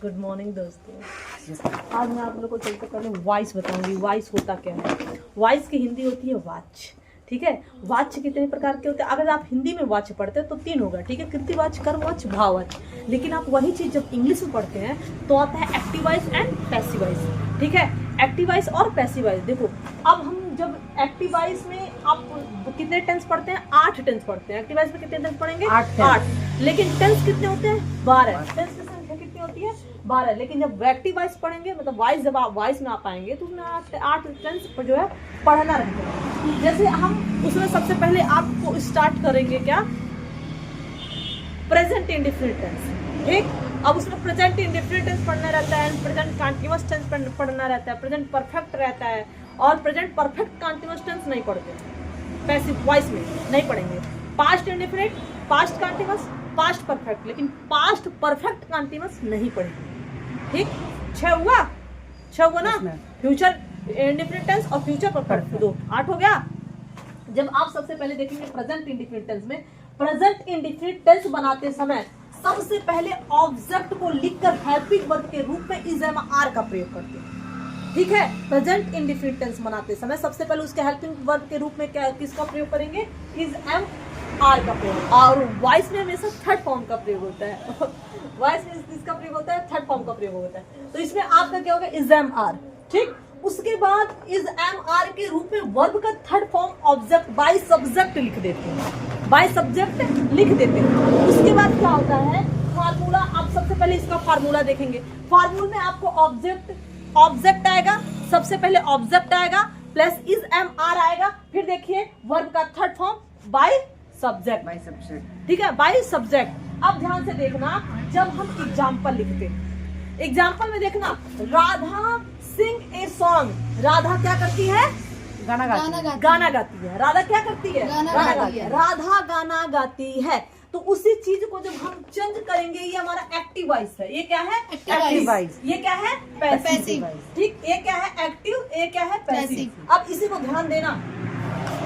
Good morning दोस्तों। आज मैं आप लोगों को सबसे पहले वॉइस बताऊंगी। वॉइस होता क्या है? वॉइस की हिंदी होती है वॉच। ठीक है, वॉच कितने प्रकार के होते हैं? अगर आप हिंदी में वॉच पढ़ते हैं तो 3 होगा। ठीक है, कृति वॉच, कर वॉच, भाव वॉच। लेकिन आप वही चीज़ जब इंग्लिश में पढ़ते हैं तो आता है active voice and passive voice. ठीक है, एक्टिव वॉइस और पैसिव वॉइस। देखो, अब हम जब एक्टिव वॉइस में आप कितने टेंस पढ़ते हैं? 8 टेंस पढ़ते हैं। एक्टिव वॉइस में कितने टेंस पढ़ेंगे? 8। लेकिन टेंस कितने होते हैं? 12। टेंस की संख्या कितनी होती है? 12। लेकिन जब एक्टिव वॉइस पढ़ेंगे, मतलब वॉइस जब आप वॉइस में आ पाएंगे तो उसमें 8 टेंस जो है पढ़ना रहता है। जैसे हम उसमें सबसे पहले आपको स्टार्ट करेंगे क्या? Present indefinite tense. ठीक, अब उसमें प्रेजेंट इंडिफिनिट टेंस पढ़ना रहता है, प्रेजेंट कंटीन्यूअस टेंस पढ़ना रहता है, प्रेजेंट परफेक्ट रहता है, और प्रेजेंट परफेक्ट कंटीन्यूअस टेंस नहीं पढ़ते, पैसिव वॉइस में नहीं पढ़ेंगे। Past indefinite, past continuous, past perfect, लेकिन पास्ट परफेक्ट कंटीन्यूअस नहीं पढ़ेंगे। ठीक, 6 हुआ ना? फ्यूचर इंडिफिनिट टेंस और फ्यूचर परफेक्ट 2, 8 हो गया। जब आप सबसे पहले देखेंगे प्रेजेंट इंडिफिनिट टेंस में, प्रेजेंट इंडिफिनिट टेंस बनाते समय सबसे पहले ऑब्जेक्ट को लिखकर हेल्पिंग वर्ब के रूप में इज एम आर का प्रयोग करते हैं। ठीक है, प्रेजेंट इंडिफिनिट टेंस बनाते समय सबसे पहले उसके हेल्पिंग वर्ब के रूप में क्या किसका प्रयोग करेंगे? इज एम आर का प्रयोग। और वॉइस में हमेशा थर्ड फॉर्म का प्रयोग होता है। वॉइस में इसका प्रयोग होता है, थर्ड फॉर्म का प्रयोग होता है। तो इसमें आपका क्या होगा? Is am are. ठीक, उसके बाद इज एम आर के रूप में वर्ब का third form object by subject लिख देते हैं, बाय सब्जेक्ट लिख देते हैं। उसके बाद क्या होता है? फार्मूला। आप सबसे पहले इसका फार्मूला देखेंगे। फार्मूला में आपको ऑब्जेक्ट आएगा, सबसे पहले ऑब्जेक्ट आएगा प्लस इज एम आर आएगा, फिर देखिए वर्ब का थर्ड फॉर्म बाय सब्जेक्ट। ठीक है, बाय सब्जेक्ट। अब ध्यान से देखना, जब हम एग्जाम्पल लिखते हैं, एग्जाम्पल में देखना, राधा सिंग ए सॉन्ग। राधा क्या करती है? गाना गाती है। राधा क्या करती है? गाना गाती है। राधा गाना गाती है। तो उसी चीज को जब हम चेंज करेंगे, ये हमारा एक्टिव वॉइस है। ये क्या है? Active voice. ये क्या है? पैसिव। ठीक, ये क्या है? एक्टिव, ये क्या है? पैसिव। अब इसी को ध्यान देना,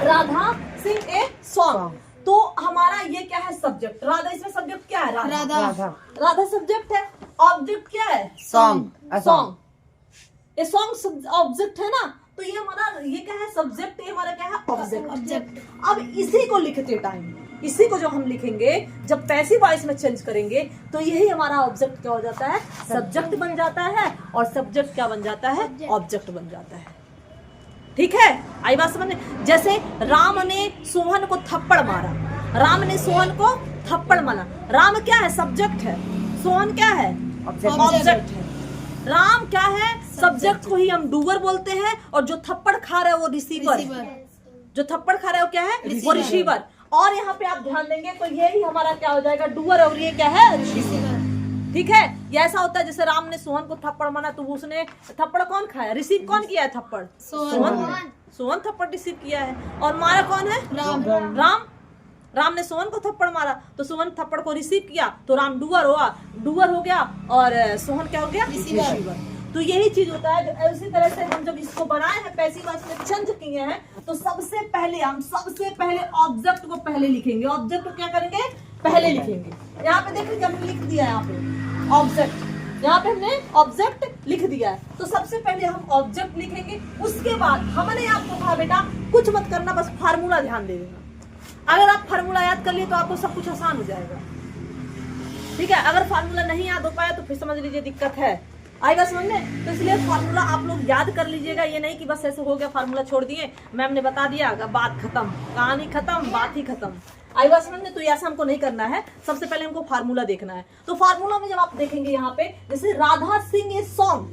राधा सिंग ए सॉन्ग, तो हमारा ये क्या है? सब्जेक्ट। राधा, इसमें सब्जेक्ट क्या है? राधा सब्जेक्ट है। ऑब्जेक्ट क्या है? सॉन्ग। ये सॉन्ग ऑब्जेक्ट है ना, तो ये हमारा ये क्या है? सब्जेक्ट। ये हमारा क्या है? ऑब्जेक्ट। अब इसी को लिखते टाइम, इसी को जो हम लिखेंगे जब पैसिव वॉइस में चेंज करेंगे तो यही हमारा ऑब्जेक्ट क्या हो जाता है? सब्जेक्ट बन जाता है। और सब्जेक्ट क्या बन जाता है? ऑब्जेक्ट बन जाता है। ठीक है, आई बात समझ में? जैसे राम ने सोहन को थप्पड़ मारा। राम ने सोहन को थप्पड़ मारा। राम क्या है? सब्जेक्ट है। सोहन क्या है? ऑब्जेक्ट है। राम क्या है? सब्जेक्ट को ही हम डूअर बोलते हैं, और जो थप्पड़ खा रहा है वो रिसीवर। जो थप्पड़ खा रहा है वो क्या है? वो रिसीवर। और यहाँ पे आप ध्यान देंगे तो यही हमारा क्या हो जाएगा? डूअर, और ये क्या है? रिसीवर। ठीक है, ये ऐसा होता है जैसे राम ने सोहन को थप्पड़ मारा, तो उसने थप्पड़ कौन खाया? रिसीव कौन किया है थप्पड़? सोहन थप्पड़ रिसीव किया है। और मारा कौन है? राम ने सोहन को थप्पड़ मारा, तो सोहन थप्पड़ को रिसीव किया, तो राम डूअर हो गया, और सोहन क्या हो गया? रिसीवर। तो यही चीज होता है। उसी तरह से हम जब इसको बनाए हैं, पैसिव वॉइस में चेंज किए हैं, तो सबसे पहले ऑब्जेक्ट को पहले लिखेंगे। ऑब्जेक्ट को क्या करेंगे? पहले लिखेंगे। यहाँ पे देखिए हमने लिख दिया है, यहाँ पे ऑब्जेक्ट, यहाँ पे हमने ऑब्जेक्ट लिख दिया है। तो सबसे पहले हम ऑब्जेक्ट लिखेंगे। उसके बाद हमने आपको कहा बेटा कुछ मत करना, बस फार्मूला ध्यान दे देना। अगर आप फार्मूला याद कर लिए तो आपको सब कुछ आसान हो जाएगा। ठीक है, अगर फार्मूला नहीं याद हो पाया तो फिर समझ लीजिए दिक्कत है। आएगा समझ में? तो इसलिए फार्मूला आप लोग याद कर लीजिएगा। ये नहीं कि बस ऐसे हो गया, फार्मूला छोड़ दिए, मैम ने बता दिया, बात खत्म, कहानी खत्म, बात ही खत्म। आएगा समझ में? तो ऐसा हमको नहीं करना है। सबसे पहले हमको फार्मूला देखना है। तो फार्मूला में जब आप देखेंगे यहाँ पे, जैसे राधा सिंग ए सॉन्ग,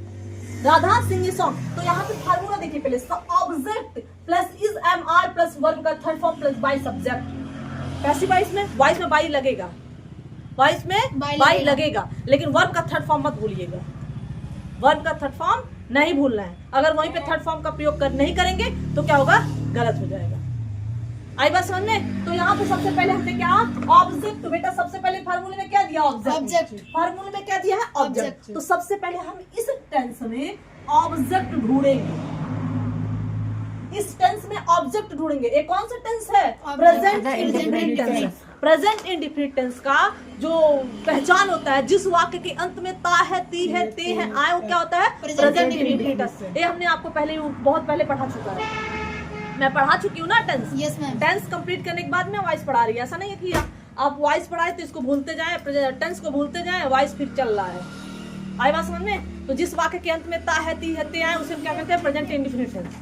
तो यहाँ पे फार्मूला देखिए पहले, object plus is am are plus verb का third form plus by subject. Passive voice में बाई लगेगा, वॉइस में बाई लगेगा, लेकिन वर्ब का थर्ड फॉर्म मत भूलिएगा। वर्ब का थर्ड फॉर्म नहीं भूलना है। अगर वहीं पे थर्ड फॉर्म का प्रयोग नहीं करेंगे तो क्या होगा? गलत हो जाएगा। आई बात समझ में? तो यहाँ पे सबसे पहले हमने क्या? ऑब्जेक्ट। बेटा सबसे पहले फार्मूले में क्या दिया? ऑब्जेक्ट। फार्मूले में क्या दिया है? ऑब्जेक्ट। तो सबसे पहले हम इस टेंस में ऑब्जेक्ट ढूंढेंगे। इस टेंस में ऑब्जेक्ट ढूंढेंगे। एक कौन सा टेंस है? Present indefinite tense. Present indefinite tense का जो पहचान होता है, जिस वाक्य के अंत में ता है, ती है, ते है, आए, वो क्या होता है? Present indefinite tense. ये हमने आपको पहले बहुत पहले पढ़ा चुका है, मैं पढ़ा चुकी हूँ ना tense. Yes ma'am. Tense complete करने के बाद में वॉइस पढ़ा रही है, ऐसा नहीं है कि आप वॉइस पढ़ाए तो इसको भूलते जाए, टेंस को भूलते जाए, वॉइस फिर चल रहा है। आई बात समझ में? तो जिस वाक्य के अंत में ता है, ती है, ते आए, उसे हम क्या कहते हैं? Present indefinite tense.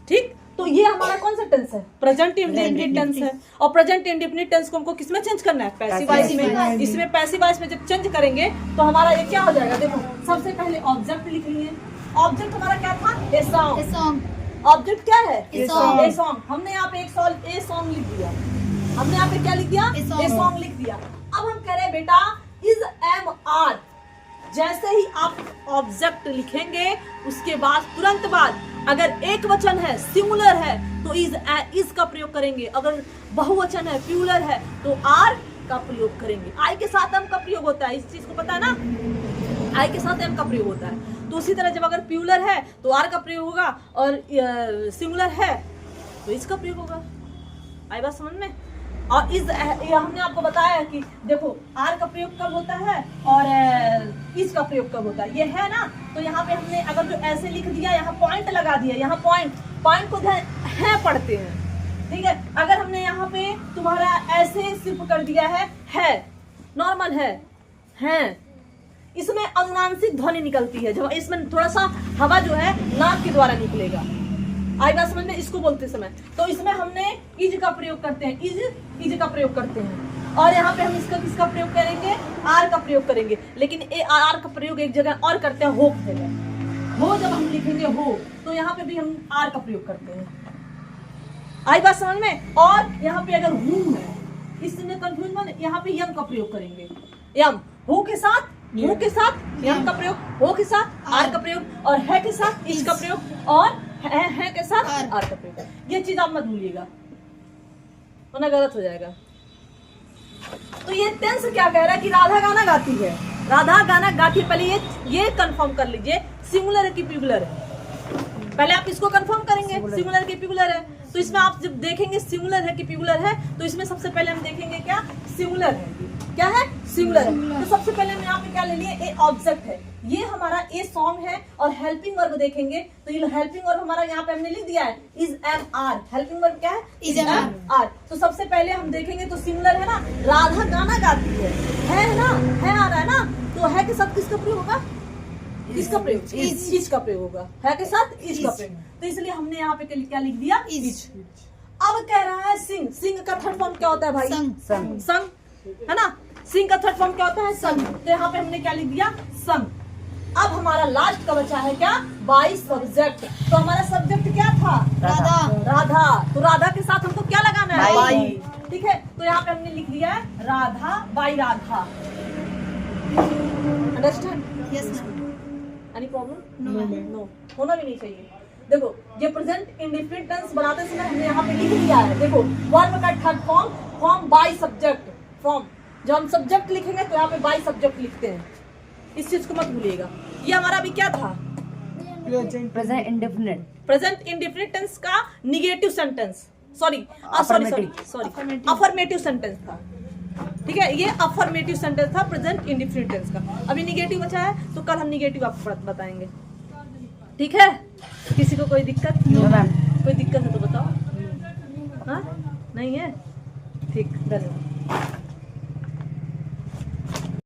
ठीक, तो ये हमारा कौन सा टेंस है? प्रेजेंट इंडेफिनिट टेंस है। और प्रेजेंट इंडेफिनिट टेंस को हमको किसमें चेंज करना है? पैसिव वॉइस में। इसमें पैसिव वॉइस में जब चेंज करेंगे तो हमारा ये क्या हो जाएगा? देखो, सबसे पहले ऑब्जेक्ट लिख लिए। ऑब्जेक्ट हमारा क्या था? A song. ऑब्जेक्ट क्या है? A song. हमने यहाँ पे ए सॉन्ग लिख दिया। हमने यहाँ पे क्या लिख दिया? ए सॉन्ग लिख दिया। अब हम कह रहे हैं बेटा इज एम आर, जैसे ही आप ऑब्जेक्ट लिखेंगे उसके बाद तुरंत बाद अगर एक वचन है, सिंगुलर है, तो इज का प्रयोग करेंगे। अगर बहुवचन है, प्लूरल है, तो आर का प्रयोग करेंगे। आई के साथ एम का प्रयोग होता है, इस चीज को पता है ना? आई के साथ एम का प्रयोग होता है। तो उसी तरह जब अगर प्लूरल है तो आर का प्रयोग होगा, और सिंगुलर है तो इसका प्रयोग होगा। आई बात समझ में? और ये हमने आपको बताया कि देखो आर का प्रयोग कब होता है और इस का प्रयोग कब होता है। ये है ना, तो यहाँ पे हमने अगर जो ऐसे लिख दिया, यहाँ पॉइंट लगा दिया, यहाँ पॉइंट को है पढ़ते हैं, ठीक है। अगर हमने यहाँ पे तुम्हारा ऐसे सिर्फ कर दिया है नॉर्मल है, इसमें अनुनासिक ध्वनि निकलती है, जब इसमें थोड़ा सा हवा जो है नाक के द्वारा निकलेगा। आई बात समझ में? इसको बोलते समय तो इसमें हमने इज का प्रयोग करते हैं, इज का प्रयोग करते हैं। और यहाँ पे हम किसका प्रयोग करेंगे? आर का प्रयोग करेंगे। लेकिन आर का प्रयोग एक जगह और करते हैं, हो की जगह। हो जब हम लिखेंगे हो, तो यहाँ पे भी हम आर का प्रयोग करते हैं। आई बात समझ में? और यहाँ पे अगर हूं है, इसमें कंफ्यूज मत, यहाँ पे यम का प्रयोग करेंगे। यम हो के साथ यम का प्रयोग, हो के साथ आर का प्रयोग, और है के साथ इज का प्रयोग, और है के साथ आर का प्रयोग। ये चीज आप मत भूलिएगा, वरना गलत हो जाएगा। तो ये टेंस क्या कह रहा है कि राधा गाना गाती है, राधा गाना गाती है। पहले ये कंफर्म कर लीजिए, सिंगुलर है कि प्लूरल है। पहले आप इसको कंफर्म करेंगे, सिंगुलर की प्लूरल है। तो इसमें आप जब देखेंगे सिंगुलर है कि प्लूरल है, तो इसमें सबसे पहले हम देखेंगे क्या? सिंगुलर है। क्या है? सिंगुलर है। तो सबसे पहले हम यहाँ पे क्या ले लिए? ए ऑब्जेक्ट है, ये हमारा ए सॉन्ग है। और हेल्पिंग वर्ब देखेंगे तो ये हेल्पिंग वर्ब हमारा यहाँ पे हमने लिख दिया है, is am are. Helping verb क्या है? Is am are. तो सबसे पहले हम देखेंगे तो सिंगुलर है ना, राधा गाना गाती है ना, है आ रहा है ना, तो है के साथ किसका प्रयोग होगा? इसका प्रयोग, इज का प्रयोग होगा। है के साथ इज का प्रयोग। तो इसलिए हमने यहाँ पे क्या लिख दिया? इज। अब कह रहा है सिंग। सिंग का थर्ड फॉर्म क्या होता है भाई? संग, है ना। सिंग का थर्ड फॉर्म क्या होता है? संग। तो यहाँ पे हमने क्या लिख दिया? संग। अब हमारा लास्ट का बचा है क्या? By subject. तो हमारा सब्जेक्ट क्या था? राधा। तो राधा के साथ हमको क्या लगाना है? बाई। ठीक है, तो यहाँ पे हमने लिख दिया है राधा बाई Radha. Understand? Yes ma'am. Any problem? No, होना भी नहीं चाहिए। देखो ये प्रेजेंट इंडेफिनिट टेंस बनाते समय हमने यहाँ पे लिख दिया है। देखो वर्ब का third form by subject. Form जब हम सब्जेक्ट लिखेंगे तो यहाँ पे बाई सब्जेक्ट लिखते हैं, इस चीज को मत भूलिएगा। ये हमारा अभी क्या था? प्रेजेंट इंडेफिनिट टेंस का negative sentence, sorry affirmative sentence था। ठीक है, ये अफर्मेटिव सेंटेंस था प्रेजेंट इंडेफिनिट टेंस का। अभी निगेटिव बचा है, तो कल हम निगेटिव आपको बताएंगे। ठीक है, किसी को कोई दिक्कत? कोई दिक्कत है तो बताओ। हाँ, नहीं है? ठीक, धन्यवाद।